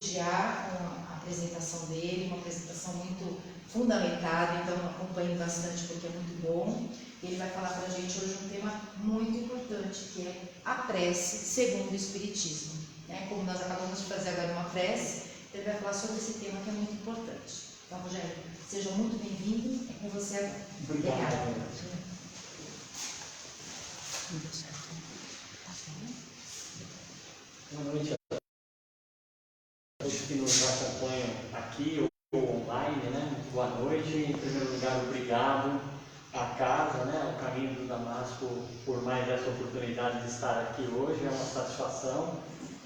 elogiar com a apresentação dele, uma apresentação muito fundamentada, então acompanhe bastante porque é muito bom. Ele vai falar para a gente hoje um tema muito importante, que é a prece segundo o Espiritismo. Como nós acabamos de fazer agora uma prece, ele vai falar sobre esse tema que é muito importante. Então, Rogério, seja muito bem-vindo, é com você agora. Obrigado. Boa noite a todos que nos acompanham aqui ou online, Muito boa noite. Em primeiro lugar, obrigado à casa, ao Caminho do Damasco, por mais essa oportunidade de estar aqui hoje. É uma satisfação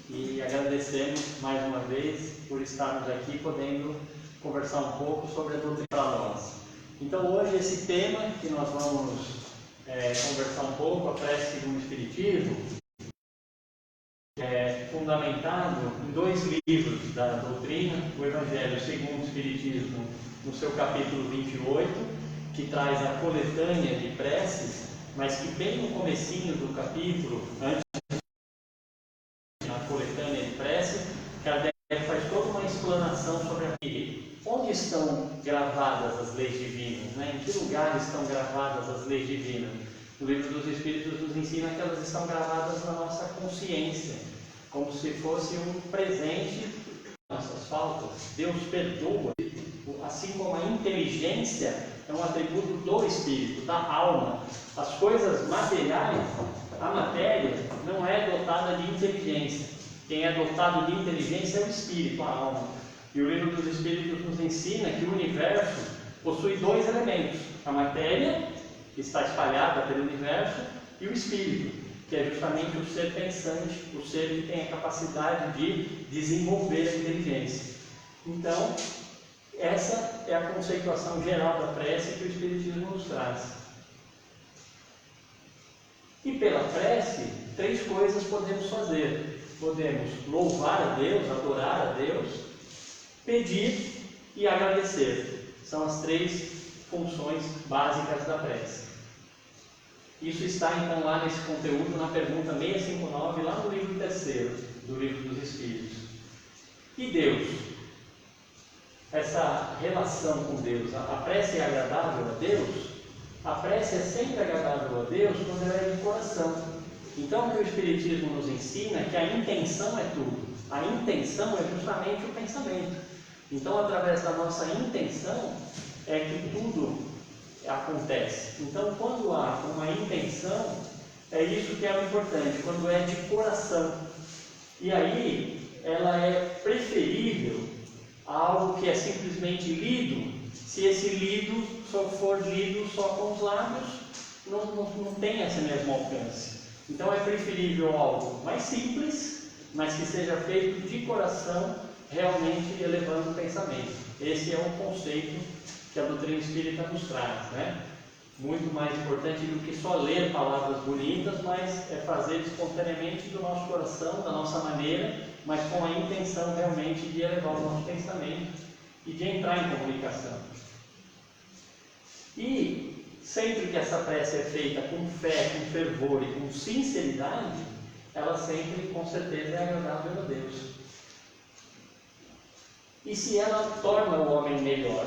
e agradecemos mais uma vez por estarmos aqui podendo conversar um pouco sobre a doutrina para nós. Então, hoje, esse tema que nós vamos conversar um pouco, a prece segundo o Espiritismo, é fundamentado em dois livros da doutrina, o Evangelho segundo o Espiritismo, no seu capítulo 28, que traz a coletânea de preces, mas que bem no comecinho do capítulo, antes da coletânea de preces, Kardec faz toda uma explanação sobre onde estão gravadas as leis divinas, em que lugar estão gravadas as leis divinas. O Livro dos Espíritos nos ensina que elas estão gravadas na nossa consciência, como se fosse um presente nossas faltas. Deus perdoa, assim como a inteligência é um atributo do espírito, da alma. As coisas materiais, a matéria não é dotada de inteligência. Quem é dotado de inteligência é o espírito, a alma. E o Livro dos Espíritos nos ensina que o universo possui dois elementos: a matéria, que está espalhada pelo universo, e o espírito, que é justamente o ser pensante, o ser que tem a capacidade de desenvolver a inteligência. Então, essa é a conceituação geral da prece que o Espiritismo nos traz. E pela prece, três coisas podemos fazer. Podemos louvar a Deus, adorar a Deus, pedir e agradecer. São as três funções básicas da prece. Isso está então lá nesse conteúdo, na pergunta 659, lá no livro 3º do Livro dos Espíritos. E Deus? Essa relação com Deus, a prece é agradável a Deus? A prece é sempre agradável a Deus quando ela é de coração. Então, o que o Espiritismo nos ensina é que a intenção é tudo. A intenção é justamente o pensamento. Então, através da nossa intenção, é que tudo acontece. Então, quando há uma intenção, é isso que é o importante, quando é de coração. E aí, ela é preferível a algo que é simplesmente lido, se esse lido só for lido só com os lábios, não tem esse mesmo alcance. Então, é preferível algo mais simples, mas que seja feito de coração, realmente elevando o pensamento. Esse é o conceito que a doutrina espírita nos traz, Muito mais importante do que só ler palavras bonitas, mas é fazer espontaneamente do nosso coração, da nossa maneira, mas com a intenção realmente de elevar o nosso pensamento e de entrar em comunicação. E sempre que essa prece é feita com fé, com fervor e com sinceridade, ela sempre, com certeza, é agradável a Deus. E se ela torna o homem melhor,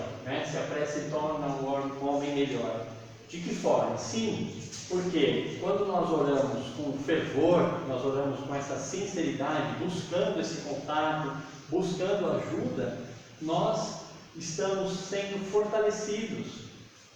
se a prece torna o homem melhor, de que forma? Sim, porque quando nós oramos com fervor, nós oramos com essa sinceridade, buscando esse contato, buscando ajuda, nós estamos sendo fortalecidos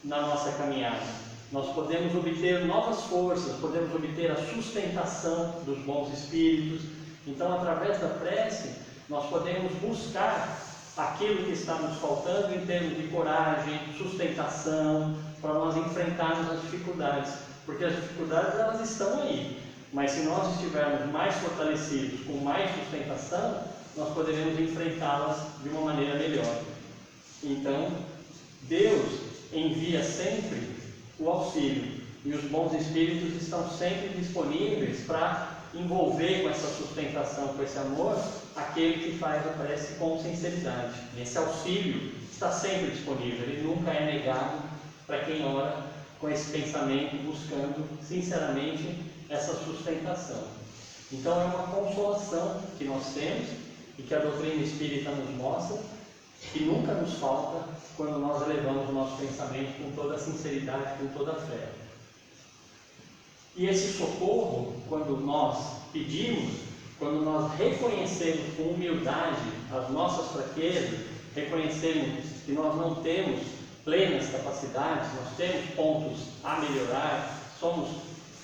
na nossa caminhada. Nós podemos obter novas forças, podemos obter a sustentação dos bons espíritos. Então, através da prece, nós podemos buscar aquilo que está nos faltando em termos de coragem, sustentação, para nós enfrentarmos as dificuldades. Porque as dificuldades, elas estão aí. Mas se nós estivermos mais fortalecidos, com mais sustentação, nós poderemos enfrentá-las de uma maneira melhor. Então, Deus envia sempre o auxílio. E os bons espíritos estão sempre disponíveis para envolver com essa sustentação, com esse amor, aquele que faz a prece com sinceridade. Esse auxílio está sempre disponível, ele nunca é negado para quem ora com esse pensamento, buscando sinceramente essa sustentação. Então é uma consolação que nós temos e que a doutrina espírita nos mostra que nunca nos falta quando nós elevamos o nosso pensamento com toda a sinceridade, com toda a fé. E esse socorro, quando nós pedimos, quando nós reconhecemos com humildade as nossas fraquezas, reconhecemos que nós não temos plenas capacidades, nós temos pontos a melhorar, somos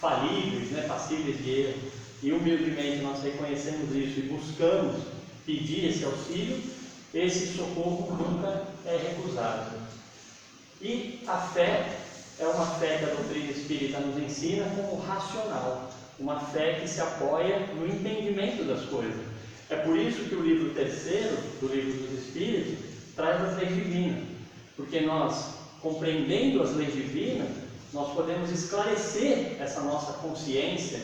falíveis, passíveis de erro, e humildemente nós reconhecemos isso e buscamos pedir esse auxílio, esse socorro nunca é recusado. E a fé é uma fé que a doutrina espírita nos ensina como racional, uma fé que se apoia no entendimento das coisas. É por isso que o livro terceiro do Livro dos Espíritos traz as leis divinas, porque nós, compreendendo as leis divinas, nós podemos esclarecer essa nossa consciência,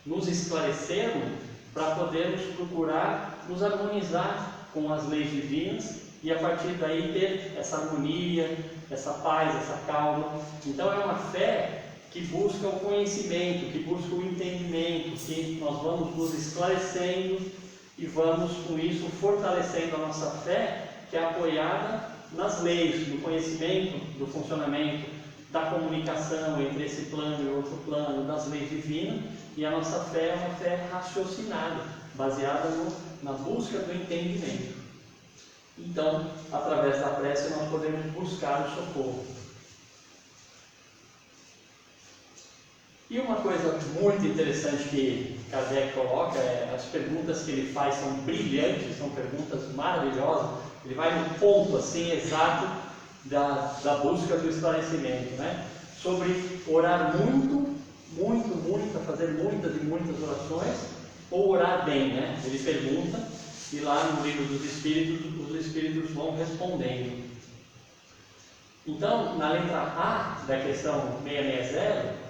nos esclarecermos para podermos procurar nos harmonizar com as leis divinas e a partir daí ter essa harmonia, essa paz, essa calma. Então é uma fé que busca o conhecimento, que busca o entendimento, que nós vamos nos esclarecendo e vamos com isso fortalecendo a nossa fé, que é apoiada nas leis, no conhecimento do funcionamento da comunicação entre esse plano e outro plano, das leis divinas, e a nossa fé é uma fé raciocinada, baseada na busca do entendimento. Então, através da prece, nós podemos buscar o socorro. E uma coisa muito interessante que Kardec coloca, as perguntas que ele faz são brilhantes, são perguntas maravilhosas, ele vai no ponto assim exato da busca do esclarecimento, sobre orar muito, fazer muitas e muitas orações, ou orar bem, ele pergunta, e lá no Livro dos Espíritos, os Espíritos vão respondendo. Então, na letra A da questão 660,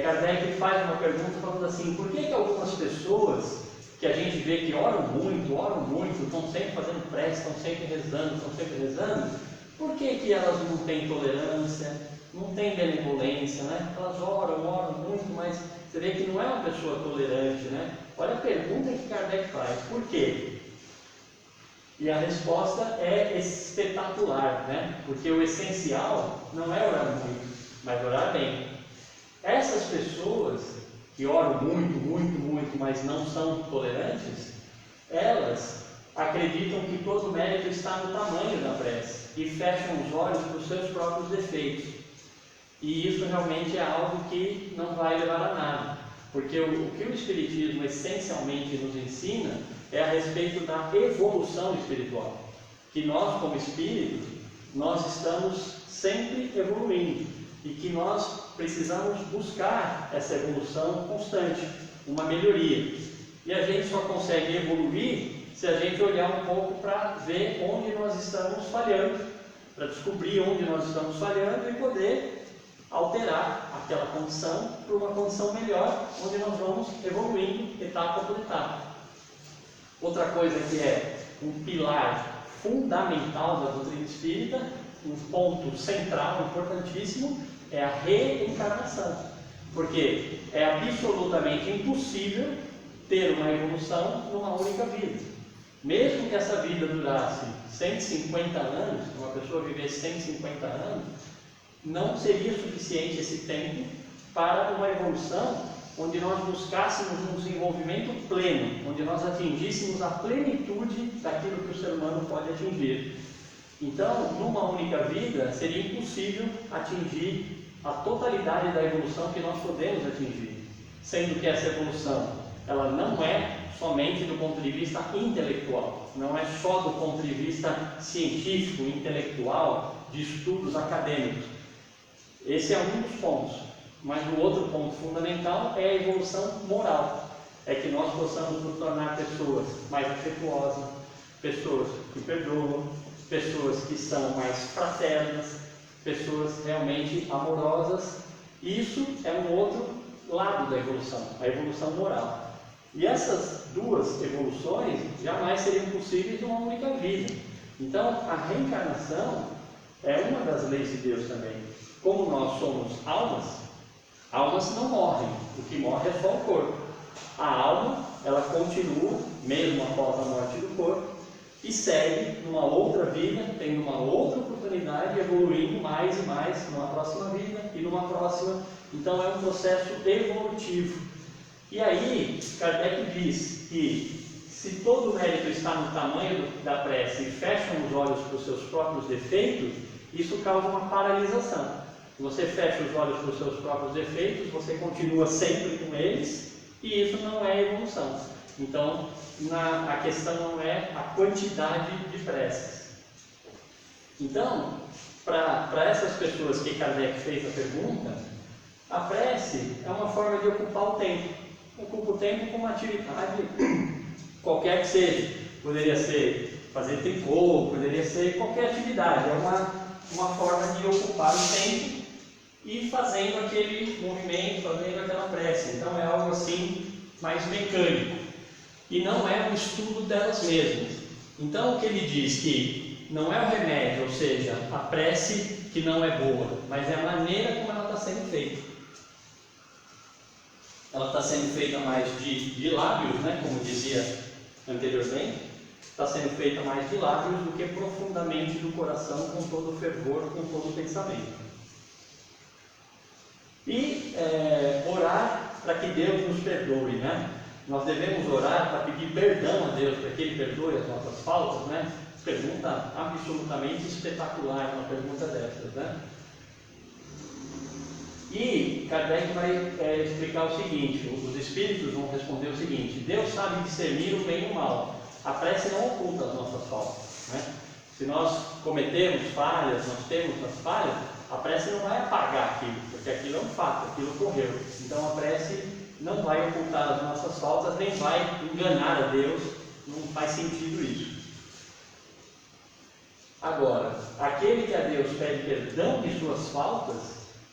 Kardec faz uma pergunta falando assim: por que algumas pessoas que a gente vê que oram muito, estão sempre fazendo prece, estão sempre rezando, por que elas não têm tolerância, não têm benevolência, Elas oram muito, mas você vê que não é uma pessoa tolerante, Olha a pergunta que Kardec faz: por quê? E a resposta é espetacular, Porque o essencial não é orar muito, mas orar bem. Essas pessoas que oram muito, mas não são tolerantes, elas acreditam que todo o mérito está no tamanho da prece e fecham os olhos para os seus próprios defeitos. E isso realmente é algo que não vai levar a nada, porque o que o Espiritismo essencialmente nos ensina é a respeito da evolução espiritual, que nós como espíritos, nós estamos sempre evoluindo e que nós precisamos buscar essa evolução constante, uma melhoria. E a gente só consegue evoluir se a gente olhar um pouco para ver onde nós estamos falhando, para descobrir onde nós estamos falhando e poder alterar aquela condição para uma condição melhor, onde nós vamos evoluindo etapa por etapa. Outra coisa que é um pilar fundamental da doutrina espírita, um ponto central, importantíssimo, é a reencarnação. Porque é absolutamente impossível ter uma evolução numa única vida. Mesmo que essa vida durasse 150 anos, uma pessoa vivesse 150 anos, não seria suficiente esse tempo para uma evolução onde nós buscássemos um desenvolvimento pleno, onde nós atingíssemos a plenitude daquilo que o ser humano pode atingir. Então, numa única vida, seria impossível atingir a totalidade da evolução que nós podemos atingir, sendo que essa evolução, ela não é somente do ponto de vista intelectual, não é só do ponto de vista científico, intelectual, de estudos acadêmicos. Esse é um dos pontos, mas o outro ponto fundamental é a evolução moral, é que nós possamos nos tornar pessoas mais afetuosas, pessoas que perdoam, pessoas que são mais fraternas, pessoas realmente amorosas. Isso é um outro lado da evolução, a evolução moral. E essas duas evoluções jamais seriam possíveis numa única vida. Então, a reencarnação é uma das leis de Deus também. Como nós somos almas, almas não morrem, o que morre é só o corpo. A alma, ela continua mesmo após a morte do corpo, e segue numa outra vida, tendo uma outra oportunidade, evoluindo mais e mais numa próxima vida e numa próxima. Então é um processo evolutivo. E aí, Kardec diz que se todo o mérito está no tamanho da prece e fecham os olhos para os seus próprios defeitos, isso causa uma paralisação. Se você fecha os olhos para os seus próprios defeitos, você continua sempre com eles, e isso não é evolução. Então, a questão não é a quantidade de preces. Então, para essas pessoas que Kardec fez a pergunta, a prece é uma forma de ocupar o tempo. Ocupa o tempo com uma atividade qualquer que seja. Poderia ser fazer tricô, poderia ser qualquer atividade. É uma forma de ocupar o tempo e fazendo aquele movimento, fazendo aquela prece. Então é algo assim mais mecânico. E não é um estudo delas mesmas. Então o que ele diz que não é o remédio, ou seja, a prece que não é boa, mas é a maneira como ela está sendo feita. Ela está sendo feita mais de lábios, né, como dizia anteriormente, está sendo feita mais de lábios do que profundamente do coração, com todo o fervor, com todo o pensamento. E orar para que Deus nos perdoe, né? Nós devemos orar para pedir perdão a Deus, para que Ele perdoe as nossas faltas, né? Pergunta absolutamente espetacular, uma pergunta dessas, né? E Kardec vai explicar o seguinte: os espíritos vão responder o seguinte: Deus sabe discernir o bem e o mal. A prece não oculta as nossas faltas, né? Se nós cometemos falhas, nós temos as falhas, a prece não vai apagar aquilo, porque aquilo é um fato, aquilo ocorreu. Então a prece não vai ocultar as nossas faltas, nem vai enganar a Deus, não faz sentido isso. Agora, aquele que a Deus pede perdão de suas faltas,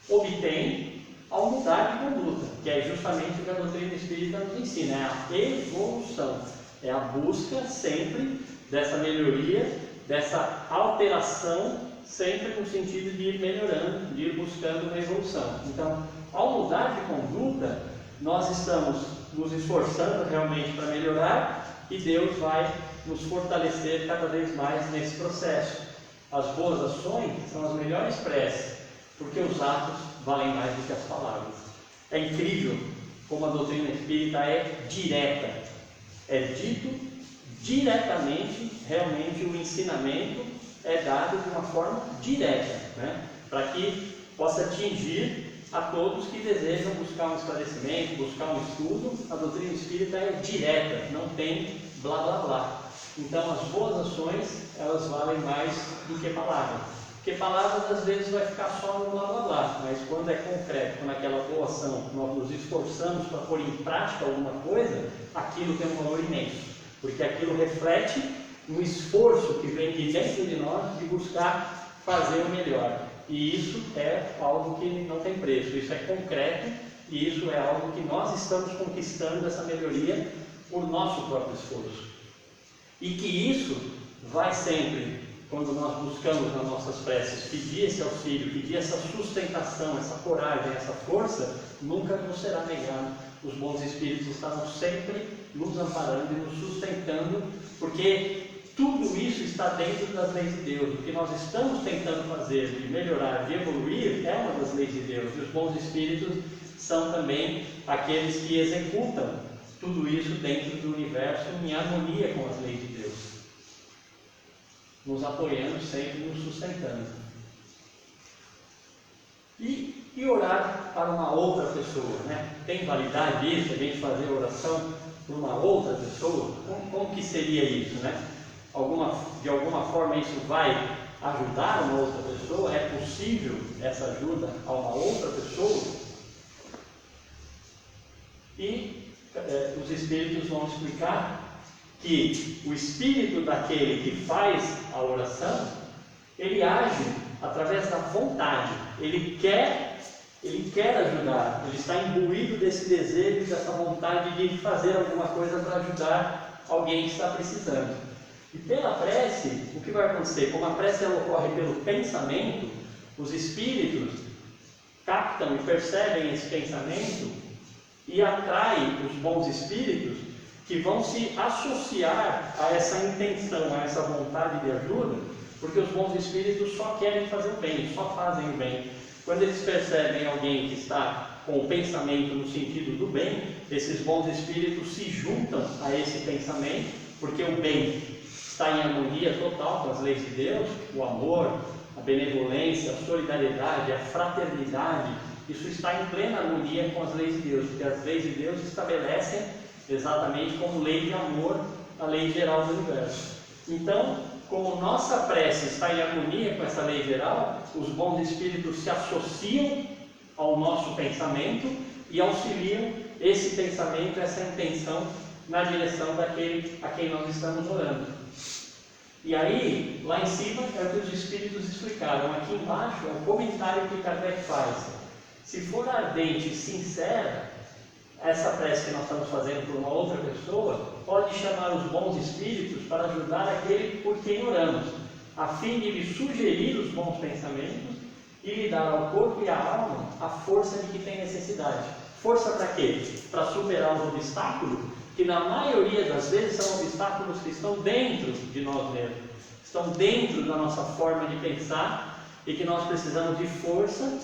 obtém ao mudar de conduta, que é justamente o que a doutrina espírita nos ensina, é a evolução, é a busca sempre dessa melhoria, dessa alteração, sempre no sentido de ir melhorando, de ir buscando uma evolução. Então, ao mudar de conduta, nós estamos nos esforçando realmente para melhorar e Deus vai nos fortalecer cada vez mais nesse processo. As boas ações são as melhores preces, porque os atos valem mais do que as palavras. É incrível como a doutrina espírita é direta. É dito diretamente, realmente o ensinamento é dado de uma forma direta, né? Para que possa atingir a todos que desejam buscar um esclarecimento, buscar um estudo. A doutrina espírita é direta, não tem blá blá blá. Então as boas ações, elas valem mais do que palavras. Porque palavras às vezes vai ficar só no blá blá blá, mas quando é concreto, quando aquela boa ação, nós nos esforçamos para pôr em prática alguma coisa, aquilo tem um valor imenso, porque aquilo reflete um esforço que vem de dentro de nós de buscar fazer o melhor. E isso é algo que não tem preço, isso é concreto e isso é algo que nós estamos conquistando, essa melhoria, por nosso próprio esforço. E que isso vai sempre, quando nós buscamos nas nossas preces pedir esse auxílio, pedir essa sustentação, essa coragem, essa força, nunca nos será negado. Os bons espíritos estarão sempre nos amparando e nos sustentando, porque tudo isso está dentro das leis de Deus. O que nós estamos tentando fazer, de melhorar, de evoluir, é uma das leis de Deus. E os bons espíritos são também aqueles que executam tudo isso dentro do universo, em harmonia com as leis de Deus, nos apoiando sempre, nos sustentando. E orar para uma outra pessoa, né? Tem validade isso, a gente fazer oração por uma outra pessoa? Como que seria isso, né? De alguma forma isso vai ajudar uma outra pessoa? É possível essa ajuda a uma outra pessoa? E os espíritos vão explicar que o espírito daquele que faz a oração, ele age através da vontade, ele quer ajudar, ele está imbuído desse desejo, dessa vontade de fazer alguma coisa para ajudar alguém que está precisando. E pela prece, o que vai acontecer? Como a prece ela ocorre pelo pensamento, os espíritos captam e percebem esse pensamento e atraem os bons espíritos que vão se associar a essa intenção, a essa vontade de ajuda, porque os bons espíritos só querem fazer o bem, só fazem o bem. Quando eles percebem alguém que está com o pensamento no sentido do bem, esses bons espíritos se juntam a esse pensamento, porque o bem está em harmonia total com as leis de Deus, o amor, a benevolência, a solidariedade, a fraternidade, isso está em plena harmonia com as leis de Deus, porque as leis de Deus estabelecem exatamente como lei de amor a lei geral do universo. Então, como nossa prece está em harmonia com essa lei geral, os bons espíritos se associam ao nosso pensamento e auxiliam esse pensamento, essa intenção na direção daquele a quem nós estamos orando. E aí, lá em cima é o que os espíritos explicaram. Aqui embaixo é o comentário que Kardec faz. Se for ardente e sincera, essa prece que nós estamos fazendo por uma outra pessoa, pode chamar os bons espíritos para ajudar aquele por quem oramos, a fim de lhe sugerir os bons pensamentos e lhe dar ao corpo e à alma a força de que tem necessidade. Força para quê? Para superar os obstáculos, que na maioria das vezes são obstáculos que estão dentro de nós mesmos, estão dentro da nossa forma de pensar e que nós precisamos de força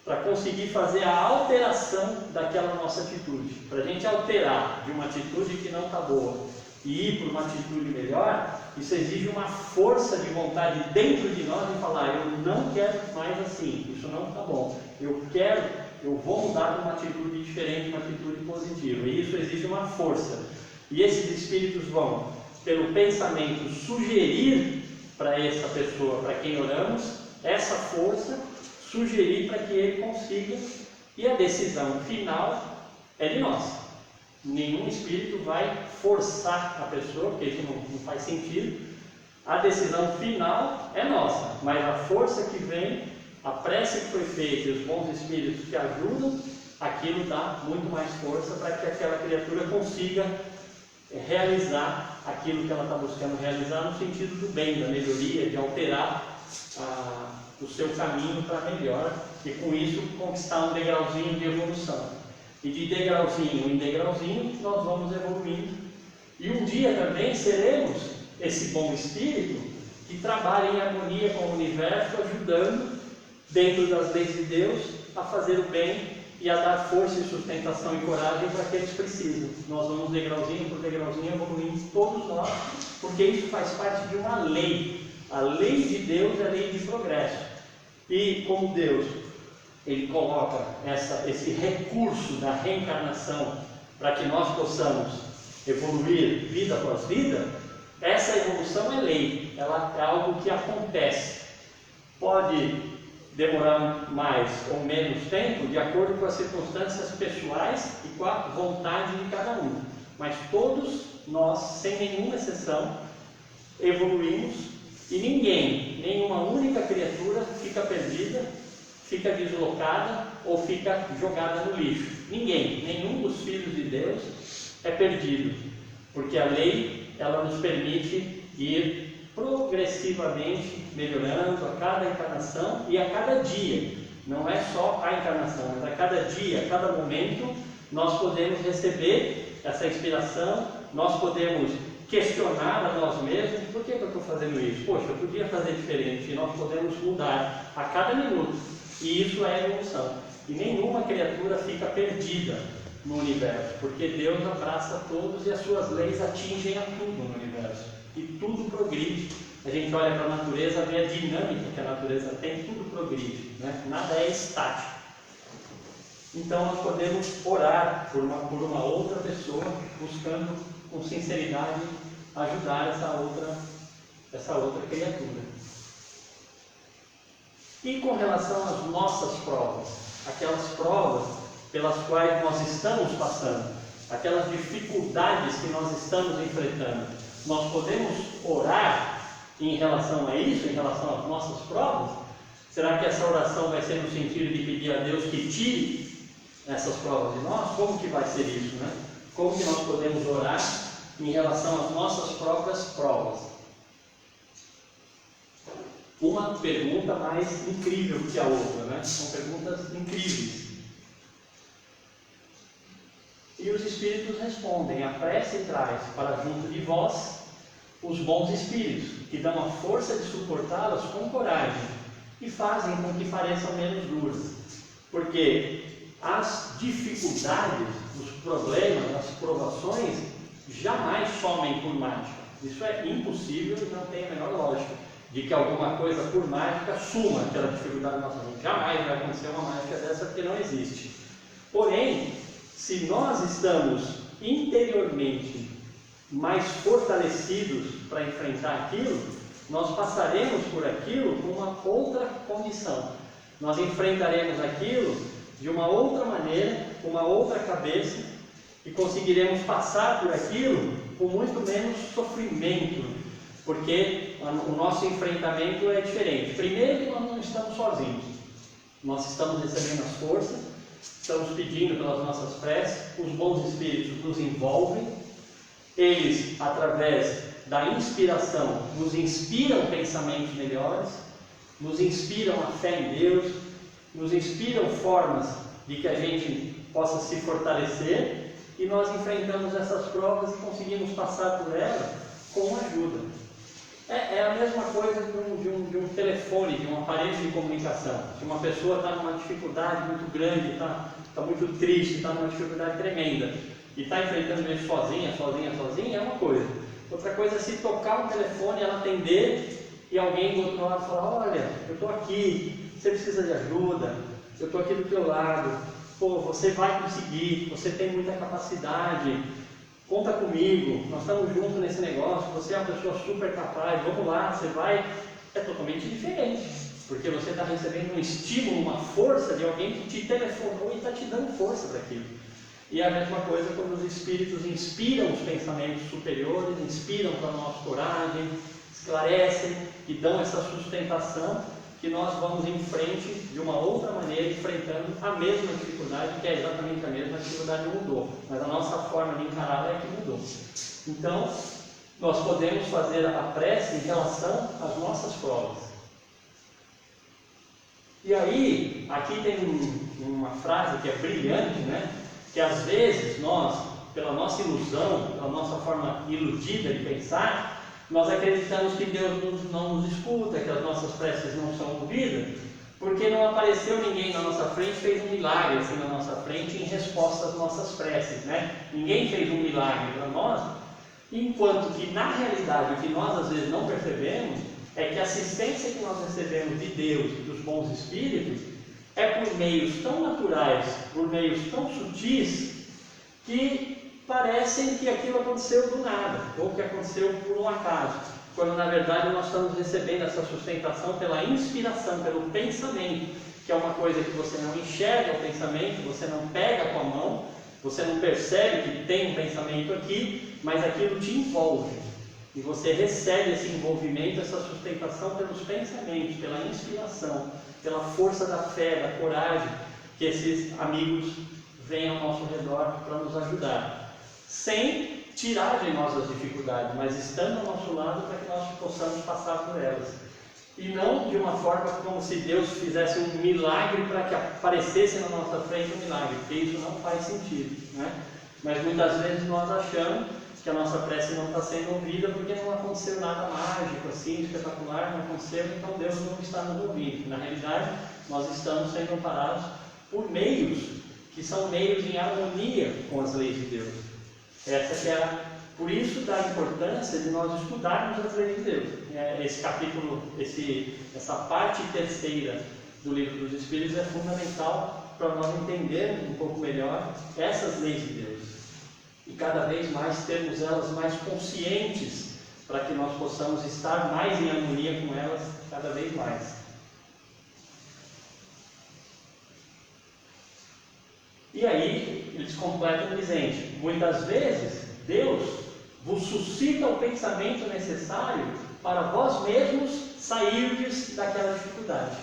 para conseguir fazer a alteração daquela nossa atitude. Para a gente alterar de uma atitude que não está boa e ir para uma atitude melhor, isso exige uma força de vontade dentro de nós de falar: eu não quero mais assim, isso não está bom, eu vou mudar para uma atitude diferente, uma atitude positiva, e isso exige uma força. E esses espíritos vão, pelo pensamento, sugerir para essa pessoa, para quem oramos, essa força, sugerir para que ele consiga, e a decisão final é de nós. Nenhum espírito vai forçar a pessoa, porque isso não faz sentido. A decisão final é nossa, mas a força que vem, a prece que foi feita e os bons espíritos que ajudam, aquilo dá muito mais força para que aquela criatura consiga realizar aquilo que ela está buscando realizar no sentido do bem, da melhoria, de alterar o seu caminho para melhor e com isso conquistar um degrauzinho de evolução. E de degrauzinho em degrauzinho nós vamos evoluindo. E um dia também seremos esse bom espírito que trabalha em harmonia com o universo, ajudando dentro das leis de Deus a fazer o bem e a dar força e sustentação e coragem para aqueles que precisam. Nós vamos degrauzinho por degrauzinho evoluindo todos nós, porque isso faz parte de uma lei. A lei de Deus é a lei de progresso. E como Deus ele coloca esse recurso da reencarnação para que nós possamos evoluir vida após vida, essa evolução é lei, ela é algo que acontece. Pode demorar mais ou menos tempo, de acordo com as circunstâncias pessoais e com a vontade de cada um. Mas todos nós, sem nenhuma exceção, evoluímos e nenhuma única criatura fica perdida, fica deslocada ou fica jogada no lixo. Nenhum dos filhos de Deus é perdido, porque a lei ela nos permite ir progressivamente melhorando a cada encarnação e a cada dia. Não é só a encarnação, mas a cada dia, a cada momento, nós podemos receber essa inspiração, nós podemos questionar a nós mesmos: por que eu estou fazendo isso? Poxa, eu podia fazer diferente. E nós podemos mudar a cada minuto. E isso é evolução. E nenhuma criatura fica perdida no universo, porque Deus abraça todos e as suas leis atingem a tudo no universo. E tudo progride. A gente olha para a natureza, vê a dinâmica que a natureza tem, tudo progride, né? Nada é estático. Então nós podemos orar por uma outra pessoa, buscando com sinceridade ajudar essa outra criatura. E com relação às nossas provas, aquelas provas pelas quais nós estamos passando, aquelas dificuldades que nós estamos enfrentando, nós podemos orar em relação a isso, em relação às nossas provas? Será que essa oração vai ser no sentido de pedir a Deus que tire essas provas de nós? Como que vai ser isso, né? Como que nós podemos orar em relação às nossas próprias provas? Uma pergunta mais incrível que a outra, né? São perguntas incríveis. E os espíritos respondem. A prece traz para junto de vós os bons espíritos, que dão a força de suportá-las com coragem e fazem com que pareçam menos duras. Porque as dificuldades, os problemas, as provações jamais somem por mágica. Isso é impossível e não tem a menor lógica de que alguma coisa por mágica suma aquela dificuldade na nossa vida. Jamais vai acontecer uma mágica dessa, porque não existe. Porém, se nós estamos interiormente mais fortalecidos para enfrentar aquilo, nós passaremos por aquilo com uma outra condição. Nós enfrentaremos aquilo de uma outra maneira, com uma outra cabeça, e conseguiremos passar por aquilo com muito menos sofrimento, porque o nosso enfrentamento é diferente. Primeiro, nós não estamos sozinhos, nós estamos recebendo as forças, estamos pedindo pelas nossas preces, os bons espíritos nos envolvem, eles, através da inspiração, nos inspiram pensamentos melhores, nos inspiram a fé em Deus, nos inspiram formas de que a gente possa se fortalecer, e nós enfrentamos essas provas e conseguimos passar por elas com ajuda. É a mesma coisa de um telefone, de um aparelho de comunicação. Se uma pessoa está numa dificuldade muito grande, está muito triste, está numa dificuldade tremenda, e está enfrentando isso sozinha, é uma coisa. Outra coisa é se tocar um telefone, ela atender, e alguém do outro lado falar: olha, eu estou aqui, você precisa de ajuda, eu estou aqui do teu lado, pô, você vai conseguir, você tem muita capacidade, conta comigo, nós estamos juntos nesse negócio, você é uma pessoa super capaz, vamos lá, você vai. É totalmente diferente, porque você está recebendo um estímulo, uma força de alguém que te telefonou e está te dando força para aquilo. E é a mesma coisa quando os espíritos inspiram os pensamentos superiores, inspiram para nós coragem, esclarecem e dão essa sustentação, que nós vamos em frente de uma outra maneira, enfrentando a mesma dificuldade, que é exatamente a mesma, a dificuldade não mudou, mas a nossa forma de encará-la é que mudou. Então, nós podemos fazer a prece em relação às nossas provas. E aí, aqui tem uma frase que é brilhante, né? Que às vezes nós, pela nossa ilusão, pela nossa forma iludida de pensar, nós acreditamos que Deus não nos escuta, que as nossas preces não são ouvidas, porque não apareceu ninguém na nossa frente, fez um milagre assim na nossa frente em resposta às nossas preces, né? Ninguém fez um milagre para nós, enquanto que na realidade o que nós às vezes não percebemos é que a assistência que nós recebemos de Deus e dos bons espíritos é por meios tão naturais, por meios tão sutis, que parecem que aquilo aconteceu do nada, ou que aconteceu por um acaso, quando na verdade nós estamos recebendo essa sustentação pela inspiração, pelo pensamento, que é uma coisa que você não enxerga o pensamento, você não pega com a mão, você não percebe que tem um pensamento aqui, mas aquilo te envolve, e você recebe esse envolvimento, essa sustentação pelos pensamentos, pela inspiração, pela força da fé, da coragem, que esses amigos vêm ao nosso redor para nos ajudar, sem tirar de nós as dificuldades, mas estando ao nosso lado para que nós possamos passar por elas. E não de uma forma como se Deus fizesse um milagre para que aparecesse na nossa frente um milagre, porque isso não faz sentido, né? Mas muitas vezes nós achamos que a nossa prece não está sendo ouvida porque não aconteceu nada mágico, assim, espetacular, não aconteceu, então Deus não está nos ouvindo. Na realidade, nós estamos sendo amparados por meios que são meios em harmonia com as leis de Deus. Essa que por isso da importância de nós estudarmos as leis de Deus. Esse capítulo, essa parte terceira do Livro dos Espíritos é fundamental para nós entendermos um pouco melhor essas leis de Deus. E cada vez mais termos elas mais conscientes, para que nós possamos estar mais em harmonia com elas cada vez mais. E aí, eles completam dizendo: muitas vezes Deus vos suscita o pensamento necessário para vós mesmos sairdes daquela dificuldade.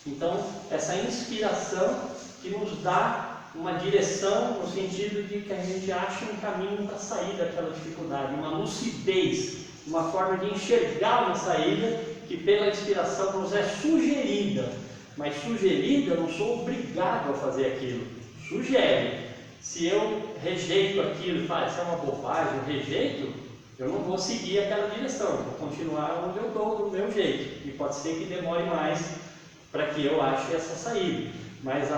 Então, essa inspiração que nos dá uma direção no sentido de que a gente ache um caminho para sair daquela dificuldade, uma lucidez, uma forma de enxergar uma saída que pela inspiração nos é sugerida, mas sugerida eu não sou obrigado a fazer aquilo. Sugere, Se eu rejeito aquilo e falo, isso é uma bobagem, eu rejeito, eu não vou seguir aquela direção, eu vou continuar onde eu estou, do meu jeito. E pode ser que demore mais para que eu ache essa saída. Mas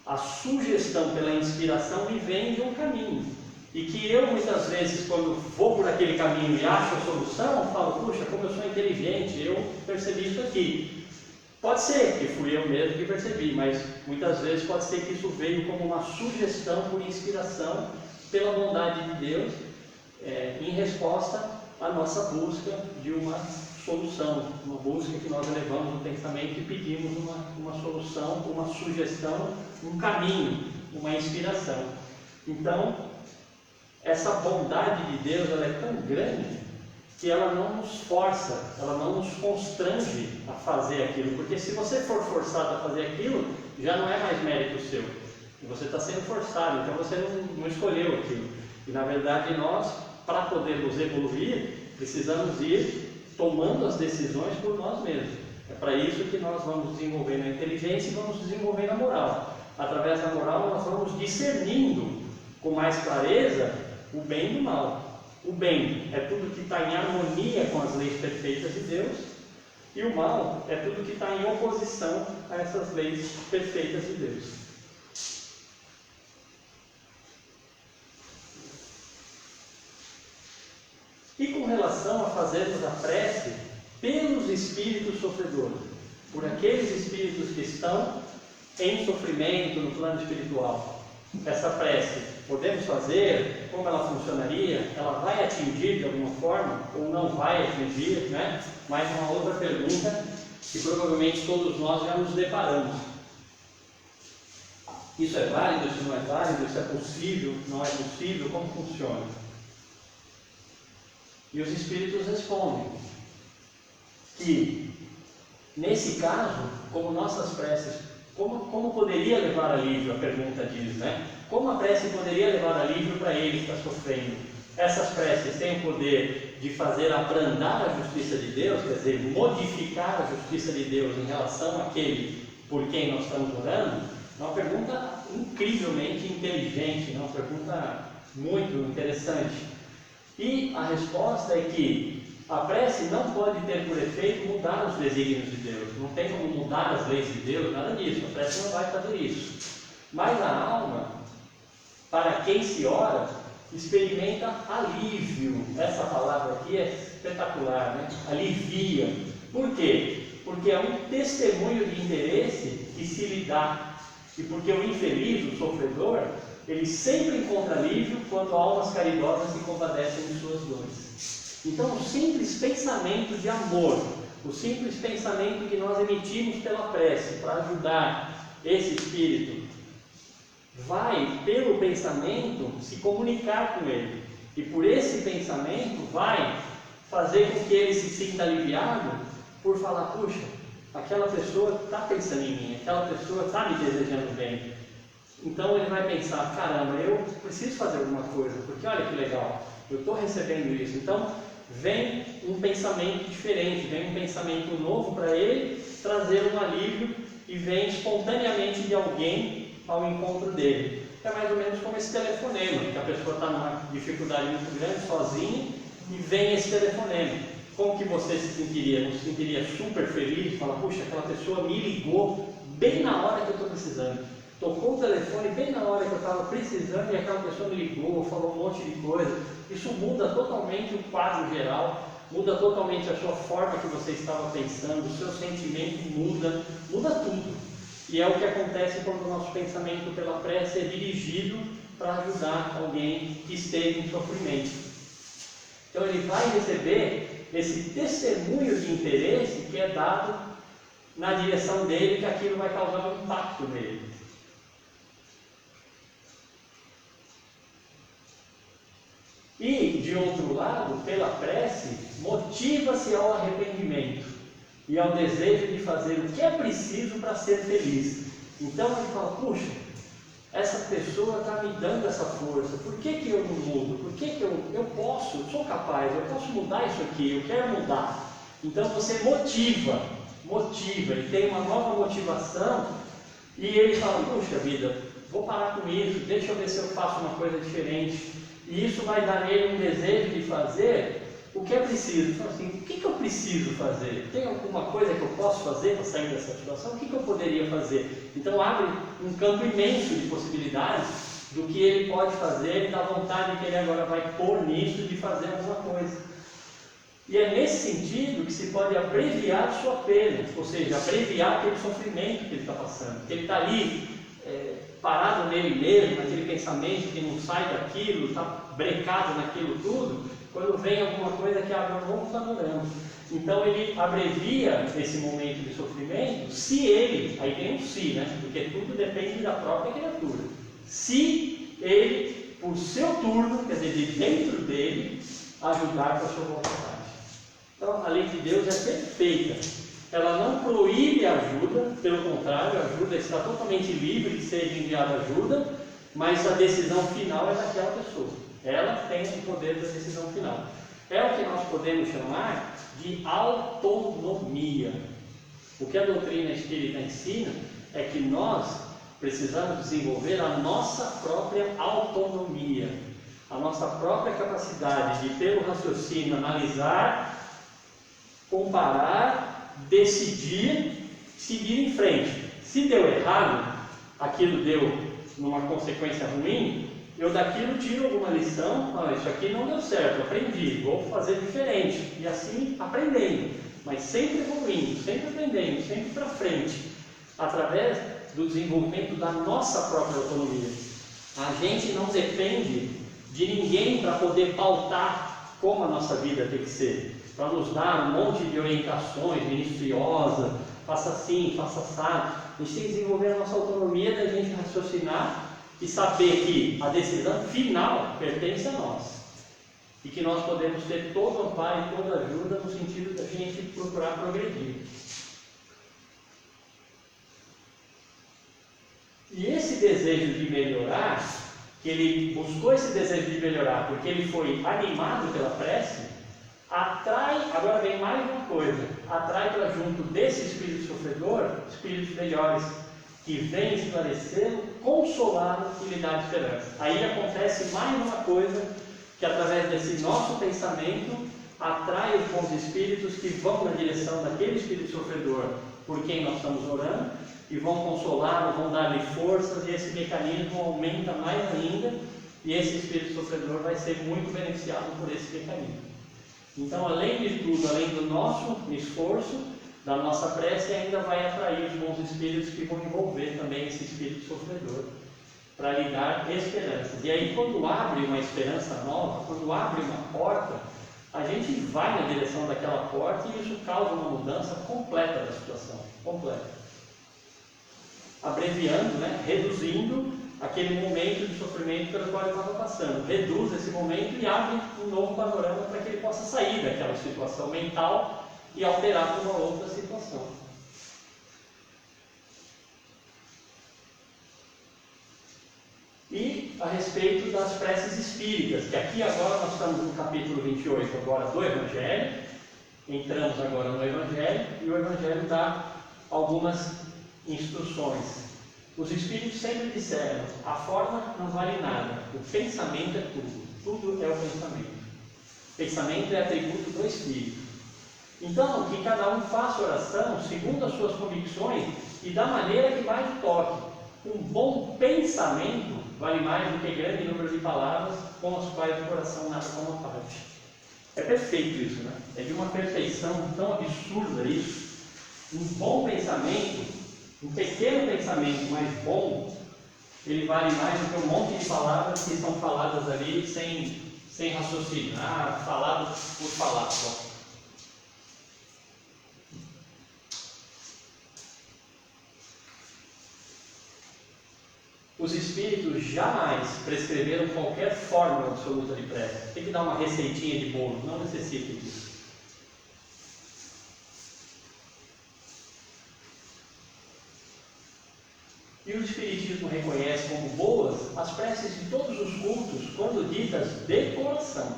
a sugestão pela inspiração me vem de um caminho. E que eu, muitas vezes, quando vou por aquele caminho e acho a solução, eu falo, puxa, como eu sou inteligente, eu percebi isso aqui. Pode ser que fui eu mesmo que percebi, mas muitas vezes pode ser que isso veio como uma sugestão por inspiração, pela bondade de Deus, em resposta à nossa busca de uma solução, uma busca que nós elevamos no pensamento e pedimos uma solução, uma sugestão, um caminho, uma inspiração. Então, essa bondade de Deus ela é tão grande que ela não nos força, ela não nos constrange a fazer aquilo, porque se você for forçado a fazer aquilo, já não é mais mérito seu, você está sendo forçado, então você não escolheu aquilo. E na verdade nós, para podermos evoluir, precisamos ir tomando as decisões por nós mesmos. É para isso que nós vamos desenvolvendo a inteligência e vamos desenvolvendo a moral. Através da moral nós vamos discernindo com mais clareza o bem do mal. O bem é tudo que está em harmonia com as leis perfeitas de Deus, e o mal é tudo que está em oposição a essas leis perfeitas de Deus. E com relação a fazermos a prece pelos espíritos sofredores, por aqueles espíritos que estão em sofrimento no plano espiritual, essa prece podemos fazer? Como ela funcionaria? Ela vai atingir de alguma forma ou não vai atingir, né? Mais uma outra pergunta que provavelmente todos nós já nos deparamos. Isso é válido? Isso não é válido? Isso é possível? Não é possível? Como funciona? E os espíritos respondem que, nesse caso, como nossas preces, como poderia levar alívio, a pergunta diz, né? Como a prece poderia levar alívio para ele que está sofrendo? Essas preces têm o poder de fazer abrandar a justiça de Deus, quer dizer, modificar a justiça de Deus em relação àquele por quem nós estamos orando? É uma pergunta incrivelmente inteligente, uma pergunta muito interessante. E a resposta é que a prece não pode ter por efeito mudar os desígnios de Deus. Não tem como mudar as leis de Deus, nada disso. A prece não vai fazer isso. Mas a alma, para quem se ora, experimenta alívio. Essa palavra aqui é espetacular, né? Alivia. Por quê? Porque é um testemunho de interesse que se lhe dá. E porque o infeliz, o sofredor, ele sempre encontra alívio quando almas caridosas se compadecem de suas dores. Então, o simples pensamento de amor, o simples pensamento que nós emitimos pela prece para ajudar esse espírito, vai, pelo pensamento, se comunicar com ele. E por esse pensamento vai fazer com que ele se sinta aliviado por falar, puxa, aquela pessoa está pensando em mim, aquela pessoa está me desejando bem. Então ele vai pensar, caramba, eu preciso fazer alguma coisa, porque olha que legal, eu estou recebendo isso. Então vem um pensamento diferente, vem um pensamento novo para ele, trazer um alívio, e vem espontaneamente de alguém ao encontro dele. É mais ou menos como esse telefonema, que a pessoa está numa dificuldade muito grande, sozinha, e vem esse telefonema. Como que você se sentiria? Não se sentiria super feliz? Fala, puxa, aquela pessoa me ligou bem na hora que eu estou precisando. Tocou o telefone bem na hora que eu estava precisando e aquela pessoa me ligou, falou um monte de coisa. Isso muda totalmente o quadro geral, muda totalmente a sua forma que você estava pensando, o seu sentimento muda tudo. E é o que acontece quando o nosso pensamento pela prece é dirigido para ajudar alguém que esteja em sofrimento. Então ele vai receber esse testemunho de interesse que é dado na direção dele, que aquilo vai causar um impacto nele. E, de outro lado, pela prece, motiva-se ao arrependimento e ao desejo de fazer o que é preciso para ser feliz. Então ele fala, puxa, essa pessoa está me dando essa força, por que eu não mudo? Por que eu posso, eu sou capaz, eu posso mudar isso aqui, eu quero mudar. Então você motiva, ele tem uma nova motivação, e ele fala, puxa vida, vou parar com isso, deixa eu ver se eu faço uma coisa diferente. E isso vai dar nele um desejo de fazer o que é preciso. Então, assim, o que eu preciso fazer? Tem alguma coisa que eu posso fazer para sair dessa situação? O que eu poderia fazer? Então abre um campo imenso de possibilidades do que ele pode fazer e da vontade que ele agora vai pôr nisso de fazer alguma coisa. E é nesse sentido que se pode abreviar a sua pena, ou seja, abreviar aquele sofrimento que ele está passando. Que ele está ali parado nele mesmo, naquele pensamento que não sai daquilo, está brecado naquilo tudo, quando vem alguma coisa que abre um novo panorama. Então ele abrevia esse momento de sofrimento, se ele, aí tem um se, né? Porque tudo depende da própria criatura. Se ele, por seu turno, quer dizer, de dentro dele, ajudar com a sua vontade. Então, a lei de Deus é perfeita. Ela não proíbe a ajuda, pelo contrário, a ajuda está totalmente livre de ser enviada ajuda, mas a decisão final é daquela pessoa. Ela tem o poder da decisão final. É o que nós podemos chamar de autonomia. O que a doutrina espírita ensina é que nós precisamos desenvolver a nossa própria autonomia, a nossa própria capacidade de, pelo raciocínio, analisar, comparar, decidir, seguir em frente. Se deu errado, aquilo deu numa consequência ruim, eu daquilo tiro alguma lição, isso aqui não deu certo, aprendi, vou fazer diferente, e assim aprendendo, mas sempre evoluindo, sempre aprendendo, sempre para frente, através do desenvolvimento da nossa própria autonomia. A gente não depende de ninguém para poder pautar como a nossa vida tem que ser, para nos dar um monte de orientações minuciosas, faça assim, faça assado. A gente tem que desenvolver a nossa autonomia da gente raciocinar e saber que a decisão final pertence a nós e que nós podemos ter todo o amparo e toda a ajuda no sentido da gente procurar progredir. E esse desejo de melhorar, que ele buscou esse desejo de melhorar porque ele foi animado pela prece, atrai, agora vem mais uma coisa, atrai para junto desse espírito sofredor, espíritos melhores, que vem esclarecê-lo, consolá-lo e lhe dar esperança. Aí acontece mais uma coisa, que através desse nosso pensamento, atrai os bons espíritos que vão na direção daquele espírito sofredor por quem nós estamos orando, e vão consolá-lo, vão dar-lhe forças, e esse mecanismo aumenta mais ainda, e esse espírito sofredor vai ser muito beneficiado por esse mecanismo. Então, além de tudo, além do nosso esforço, da nossa prece, ainda vai atrair os bons espíritos que vão envolver também esse espírito sofredor, para lhe dar esperanças. E aí, quando abre uma esperança nova, quando abre uma porta, a gente vai na direção daquela porta e isso causa uma mudança completa da situação, completa. Abreviando, reduzindo aquele momento de sofrimento pelo qual ele estava passando. Reduz esse momento e abre um novo panorama para que ele possa sair daquela situação mental e alterar para uma outra situação. E a respeito das preces espíritas, que aqui agora nós estamos no capítulo 28 agora do Evangelho, entramos agora no Evangelho, e o Evangelho dá algumas instruções. Os espíritos sempre disseram, a forma não vale nada, o pensamento é tudo, tudo é o pensamento. Pensamento é atributo do espírito. Então, que cada um faça oração segundo as suas convicções e da maneira que mais lhe toque. Um bom pensamento vale mais do que grande número de palavras com as quais o coração nada toma parte. É perfeito isso, É de uma perfeição tão absurda isso. Um bom pensamento, um pequeno pensamento, mas bom, ele vale mais do que um monte de palavras que são faladas ali sem raciocinar, falado por falar só. Os espíritos jamais prescreveram qualquer fórmula absoluta de prece. Tem que dar uma receitinha de bolo, não necessita disso. E o Espiritismo reconhece como boas as preces de todos os cultos, quando ditas de coração,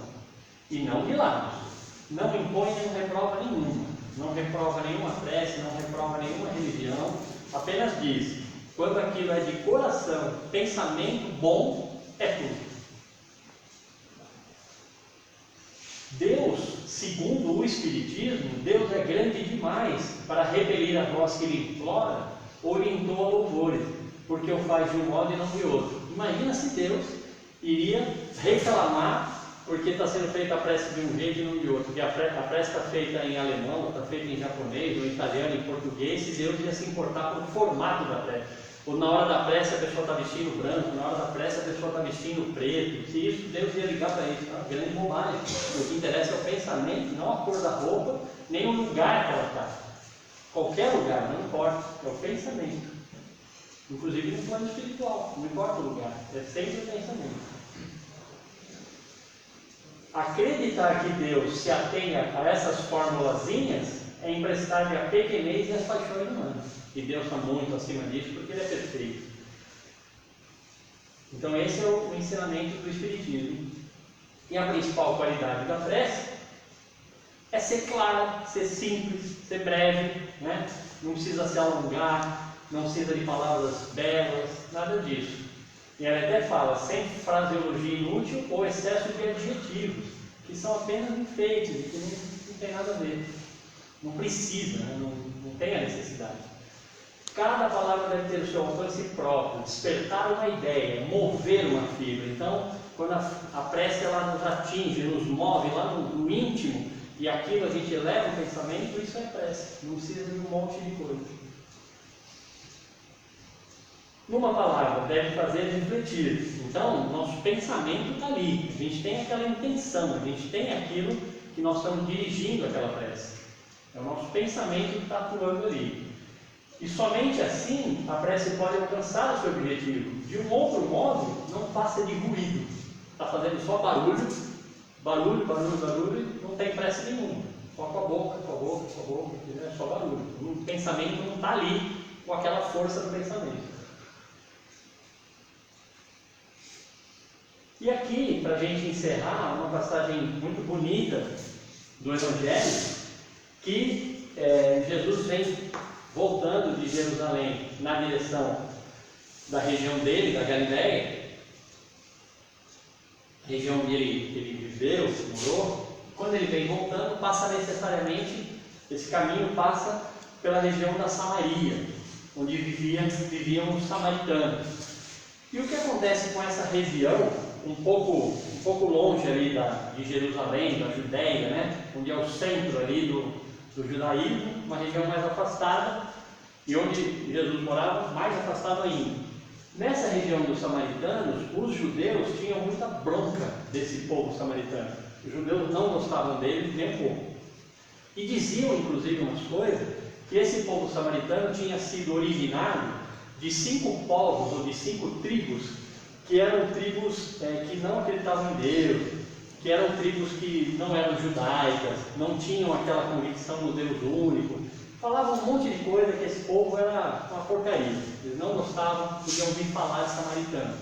e não de lábios. Não impõe nem reprova nenhuma. Não reprova nenhuma prece, não reprova nenhuma religião, apenas diz: quando aquilo é de coração, pensamento bom, é tudo. Deus, segundo o Espiritismo, Deus é grande demais para repelir a voz que lhe implora ou lhe entoa louvores, porque o faz de um modo e não de outro. Imagina se Deus iria reclamar porque está sendo feita a prece de um jeito e não de outro, porque a prece está feita em alemão, está feita em japonês, ou em italiano, em português, e Deus ia se importar com o formato da prece. Ou na hora da prece a pessoa está vestindo branco, na hora da prece a pessoa está vestindo preto. Se isso, Deus ia ligar para isso, tá? Grande bobagem. O que interessa é o pensamento, não a cor da roupa, nem o lugar que ela está. Qualquer lugar, não importa, é o pensamento. Inclusive no plano espiritual, não importa o lugar, é sempre o pensamento. Acreditar que Deus se atenha a essas formulazinhas é emprestar-lhe a pequenez e as paixões humanas. E Deus está muito acima disso porque Ele é perfeito. Então esse é o ensinamento do Espiritismo. E a principal qualidade da prece é ser clara, ser simples, ser breve, né? Não precisa se alongar, não precisa de palavras belas, nada disso. E ela até fala, sem fraseologia inútil ou excesso de adjetivos, que são apenas enfeites e que não tem nada a ver. Não precisa, né? não tem a necessidade. Cada palavra deve ter o seu alcance próprio, despertar uma ideia, mover uma fibra. Então, quando a prece ela nos atinge, nos move lá no íntimo, e aquilo a gente eleva o pensamento, isso é prece. Não precisa de um monte de coisa. Numa palavra, deve fazer refletir. Então, nosso pensamento está ali. A gente tem aquela intenção, a gente tem aquilo que nós estamos dirigindo aquela prece. É o nosso pensamento que está atuando ali. E somente assim a prece pode alcançar o seu objetivo. De um outro modo, não passa de ruído. Está fazendo só barulho, não tem prece nenhuma. Só com a boca, é só barulho. O pensamento não está ali com aquela força do pensamento. E aqui, para a gente encerrar, uma passagem muito bonita do Evangelho, que Jesus vem voltando de Jerusalém na direção da região dele, da Galileia, região onde ele viveu, morou. Quando ele vem voltando, passa necessariamente, esse caminho passa pela região da Samaria, onde viviam os samaritanos. E o que acontece com essa região, um pouco longe ali de Jerusalém, da Judéia, né? Onde é o centro ali do judaísmo, uma região mais afastada, e onde Jesus morava, mais afastado ainda. Nessa região dos samaritanos, os judeus tinham muita bronca desse povo samaritano. Os judeus não gostavam deles nem um pouco. E diziam, inclusive, umas coisas, que esse povo samaritano tinha sido originado de 5 povos, ou de 5 tribos, que eram tribos que não acreditavam em Deus, que eram tribos que não eram judaicas, não tinham aquela convicção no Deus único, falavam um monte de coisa que esse povo era uma porcaria, eles não gostavam, podiam ouvir falar de samaritano.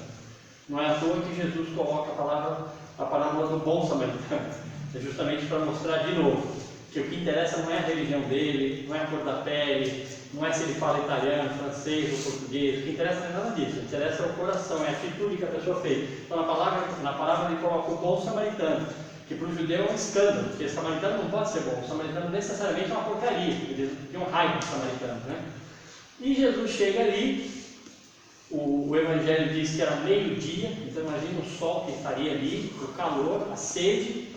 Não é à toa que Jesus coloca a parábola do bom samaritano, é justamente para mostrar de novo que o que interessa não é a religião dele, não é a cor da pele, não é se ele fala italiano, francês ou português, o que interessa não é nada disso, o que interessa é o coração, é a atitude que a pessoa fez. Então na palavra ele coloca o bom samaritano, que para o judeu é um escândalo, porque o samaritano não pode ser bom, o samaritano necessariamente é uma porcaria, eles tinham raiva dos samaritanos, né? E Jesus chega ali, o Evangelho diz que era meio-dia, então imagina o sol que estaria ali, o calor, a sede.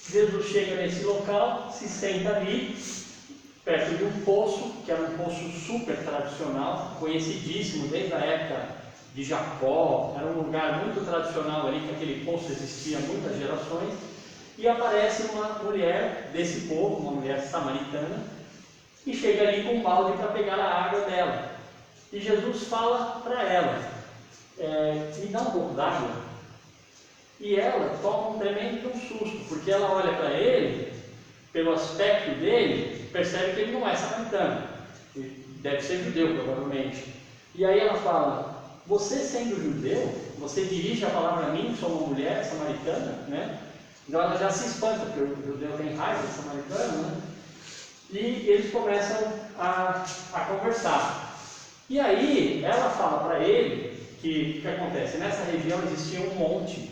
Jesus chega nesse local, se senta ali, perto de um poço, que era um poço super tradicional, conhecidíssimo desde a época de Jacó, era um lugar muito tradicional ali, que aquele poço existia há muitas gerações, e aparece uma mulher desse povo, uma mulher samaritana, e chega ali com um balde para pegar a água dela. E Jesus fala para ela, me dá um pouco d'água. E ela toma um tremendo susto, porque ela olha para ele, pelo aspecto dele, percebe que ele não é samaritano, deve ser judeu provavelmente. E aí ela fala, você sendo judeu, você dirige a palavra a mim, sou uma mulher samaritana, né? Então ela já se espanta, porque o judeu tem raiva de samaritano, né? E eles começam a conversar. E aí ela fala para ele que o que acontece? Nessa região existia um monte.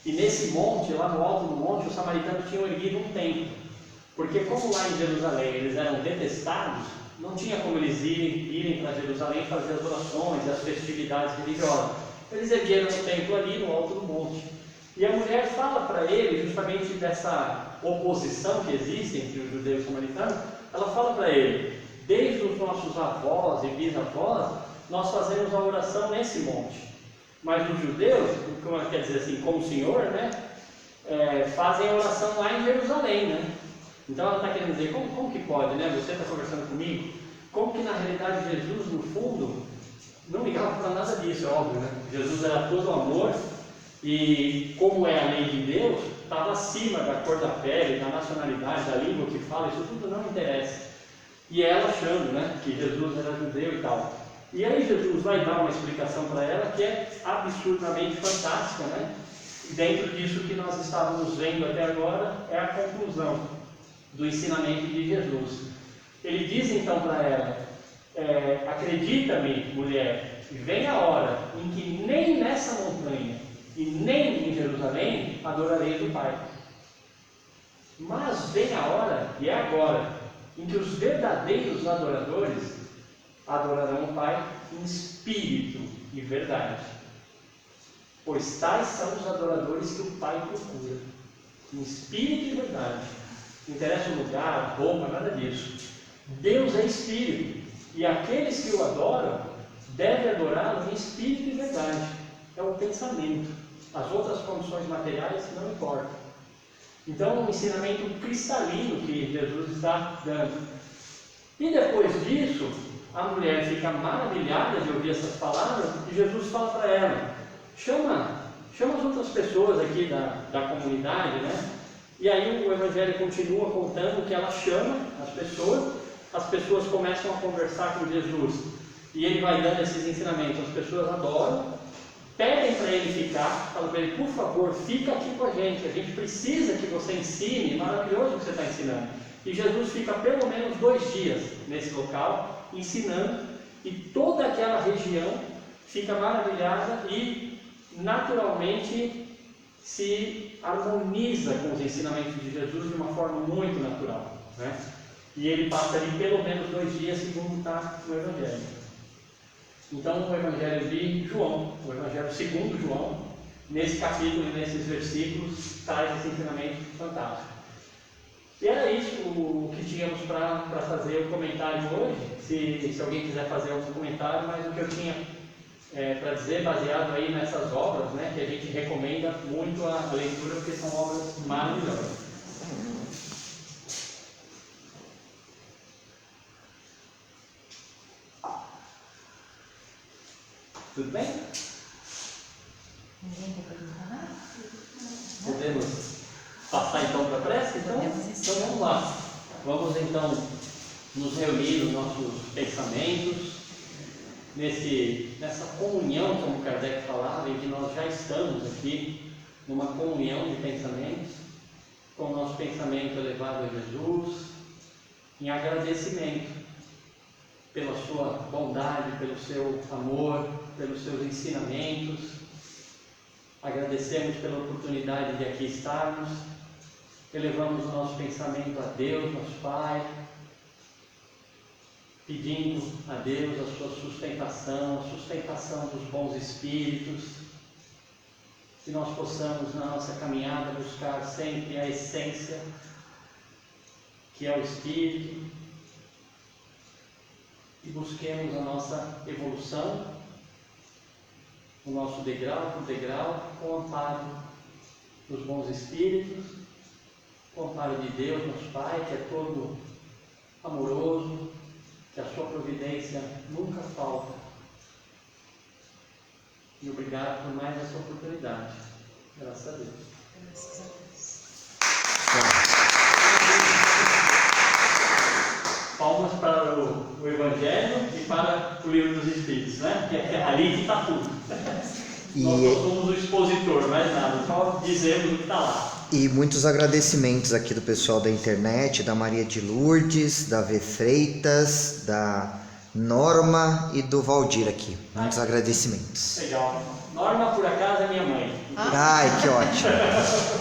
E nesse monte, lá no alto do monte, os samaritanos tinham erguido um templo. Porque como lá em Jerusalém eles eram detestados, não tinha como eles irem para Jerusalém fazer as orações, as festividades religiosas. Eles ergueram um templo ali no alto do monte. E a mulher fala para ele, justamente dessa oposição que existe entre os judeus e os samaritanos, ela fala para ele: desde os nossos avós e bisavós, nós fazemos a oração nesse monte. Mas os judeus, como ela quer dizer assim, como o Senhor, né, fazem a oração lá em Jerusalém, né? Então ela está querendo dizer, como que pode, né? Você está conversando comigo, como que na realidade Jesus, no fundo, não ligava para nada disso, é óbvio, né? Jesus era todo amor e, como é a lei de Deus, estava acima da cor da pele, da nacionalidade, da língua que fala, isso tudo não interessa. E ela achando, né, que Jesus era judeu e tal. E aí Jesus vai dar uma explicação para ela que é absurdamente fantástica, né? E dentro disso que nós estávamos vendo até agora é a conclusão do ensinamento de Jesus. Ele diz então para ela: acredita-me, mulher, vem a hora em que nem nessa montanha e nem em Jerusalém adorareis o Pai. Mas vem a hora, e é agora, em que os verdadeiros adoradores adorarão o Pai em espírito e verdade. Pois tais são os adoradores que o Pai procura, em espírito e verdade. Não interessa o lugar, a roupa, nada disso. Deus é espírito, e aqueles que o adoram devem adorá-lo em espírito e verdade. É o pensamento. As outras condições materiais não importam. Então é um ensinamento cristalino que Jesus está dando. E depois disso, a mulher fica maravilhada de ouvir essas palavras e Jesus fala para ela: chama as outras pessoas aqui da comunidade, né? E aí o Evangelho continua contando que ela chama as pessoas começam a conversar com Jesus e ele vai dando esses ensinamentos. As pessoas adoram, pedem para ele ficar, falam para ele: por favor, fica aqui com a gente precisa que você ensine, maravilhoso o que você está ensinando. E Jesus fica pelo menos 2 dias nesse local, ensinando, e toda aquela região fica maravilhada e naturalmente se harmoniza com os ensinamentos de Jesus de uma forma muito natural, né? E ele passa ali pelo menos 2 dias, segundo está no Evangelho. Então o Evangelho de João, o Evangelho segundo João, nesse capítulo e nesses versículos, traz esse ensinamento fantástico. E era isso o que tínhamos para fazer o comentário hoje. Se alguém quiser fazer algum comentário, mas o que eu tinha para dizer, baseado aí nessas obras, né, que a gente recomenda muito a leitura, porque são obras maravilhosas. Tudo bem? Ninguém quer perguntar nada? Podemos passar então para a prece? Então vamos lá. Vamos então nos reunir nos nossos pensamentos, nessa comunhão, como Kardec falava, em que nós já estamos aqui, numa comunhão de pensamentos, com o nosso pensamento elevado a Jesus, em agradecimento pela sua bondade, pelo seu amor, pelos seus ensinamentos. Agradecemos pela oportunidade de aqui estarmos, elevamos o nosso pensamento a Deus, nosso Pai, pedindo a Deus a sua sustentação, a sustentação dos bons espíritos, que nós possamos na nossa caminhada buscar sempre a essência, que é o Espírito, e busquemos a nossa evolução, o nosso degrau por degrau, com o amparo dos bons espíritos, com o amparo de Deus, nosso Pai, que é todo amoroso, que a sua providência nunca falta. E obrigado por mais essa oportunidade. Graças a Deus. Graças a Deus. Palmas para o Evangelho e para o Livro dos Espíritos, né? Que é ali que está tudo. Nós não somos o expositor, mais nada, só dizemos o que está lá. E muitos agradecimentos aqui do pessoal da internet, da Maria de Lourdes, da V Freitas, da Norma e do Valdir aqui. Muitos agradecimentos. Legal. Norma, por acaso, é minha mãe. Ai, que ótimo.